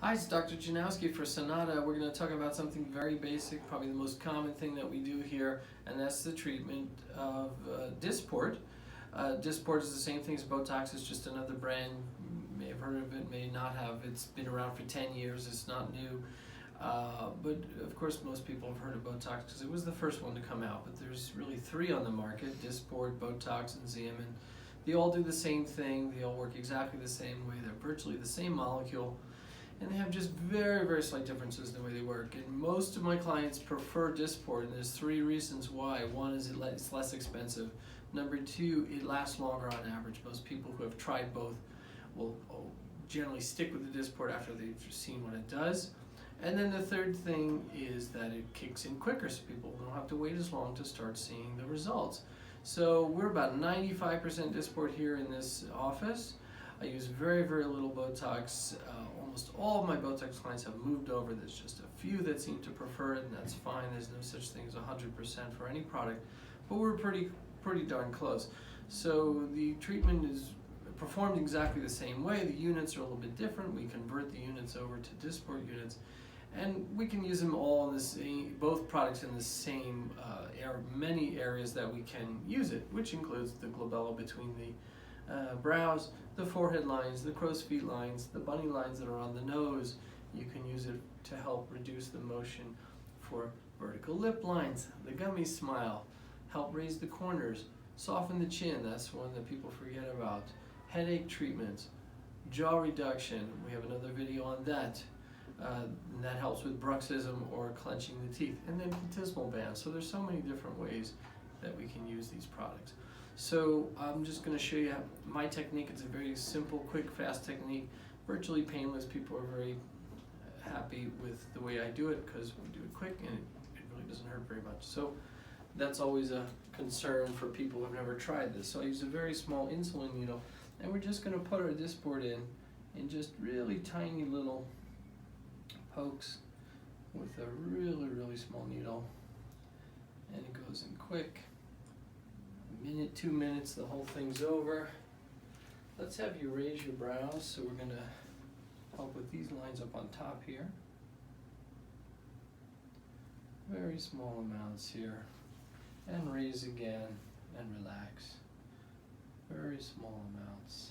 Hi, it's Dr. Janowski for Sonata. We're going to talk about something very basic, probably the most common thing that we do here, and that's the treatment of Dysport. Dysport is the same thing as Botox, it's just another brand. You may have heard of it, may not have. It's been around for 10 years, it's not new. But of course most people have heard of Botox because it was the first one to come out, but there's really three on the market: Dysport, Botox, and Xeomin. They all do the same thing, they all work exactly the same way, they're virtually the same molecule, and they have just very, very slight differences in the way they work. And most of my clients prefer Dysport, and there's three reasons why. One is it's less expensive. Number two, it lasts longer on average. Most people who have tried both will generally stick with the Dysport after they've seen what it does. And then the third thing is that it kicks in quicker, so people don't have to wait as long to start seeing the results. So we're about 95% Dysport here in this office. I use very, very little Botox. Almost all of my Botox clients have moved over. There's just a few that seem to prefer it, and that's fine. There's no such thing as 100% for any product, but we're pretty darn close. So the treatment is performed exactly the same way. The units are a little bit different. We convert the units over to Dysport units, and we can use them all in the same, both products in the same many areas that we can use it, which includes the glabella between the brows, the forehead lines, the crow's feet lines, the bunny lines that are on the nose. You can use it to help reduce the motion for vertical lip lines, the gummy smile, help raise the corners, soften the chin, that's one that people forget about, headache treatments, jaw reduction, we have another video on that. And that helps with bruxism or clenching the teeth, and then platysmal bands. So there's so many different ways that we can use these products. So I'm just going to show you my technique. It's a very simple, quick, fast technique, virtually painless. People are very happy with the way I do it because we do it quick and it really doesn't hurt very much. So that's always a concern for people who have never tried this. So I use a very small insulin needle, and we're just going to put our Dysport in just really tiny little pokes with a really, really small needle, and it goes in quick. A minute, 2 minutes, the whole thing's over. Let's have you raise your brows, so we're going to help with these lines up on top here. Very small amounts here, and raise again and relax. Very small amounts.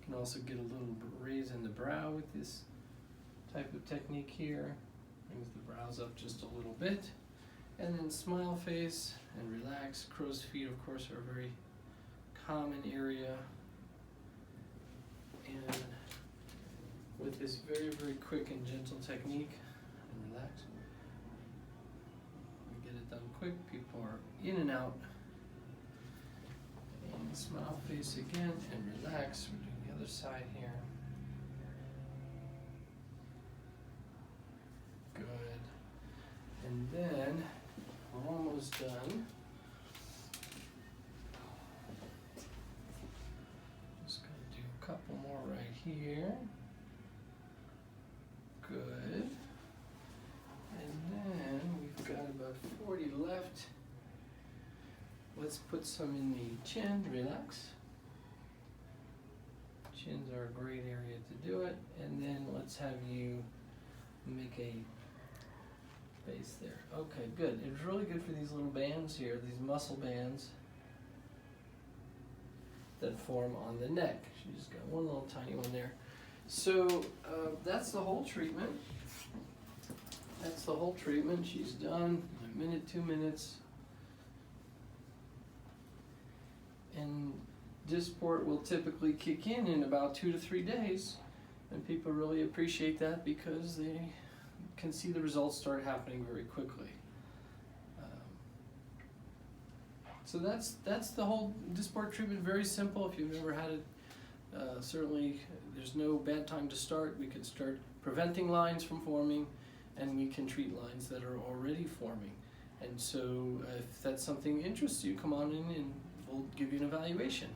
You can also get a little raise in the brow with this type of technique here. Brings the brows up just a little bit, and then smile face and relax. Crow's feet, of course, are a very common area, and with this very, very quick and gentle technique, and relax, we get it done quick. People are in and out, and smile face again and relax. We're doing the other side here. And then we're almost done. Just going to do a couple more right here. Good. And then we've got about 40 left. Let's put some in the chin. Relax. Chins are a great area to do it. And then let's have you make a face there. Okay, good. It's really good for these little bands here, these muscle bands that form on the neck. She just got one little tiny one there. So that's the whole treatment. That's the whole treatment. She's done. A minute, 2 minutes. And Dysport will typically kick in about 2 to 3 days, and people really appreciate that because they can see the results start happening very quickly. So that's the whole Dysport treatment. Very simple. If you've never had it, certainly there's no bad time to start. We can start preventing lines from forming, and we can treat lines that are already forming. And so if that's something that interests you, come on in and we'll give you an evaluation.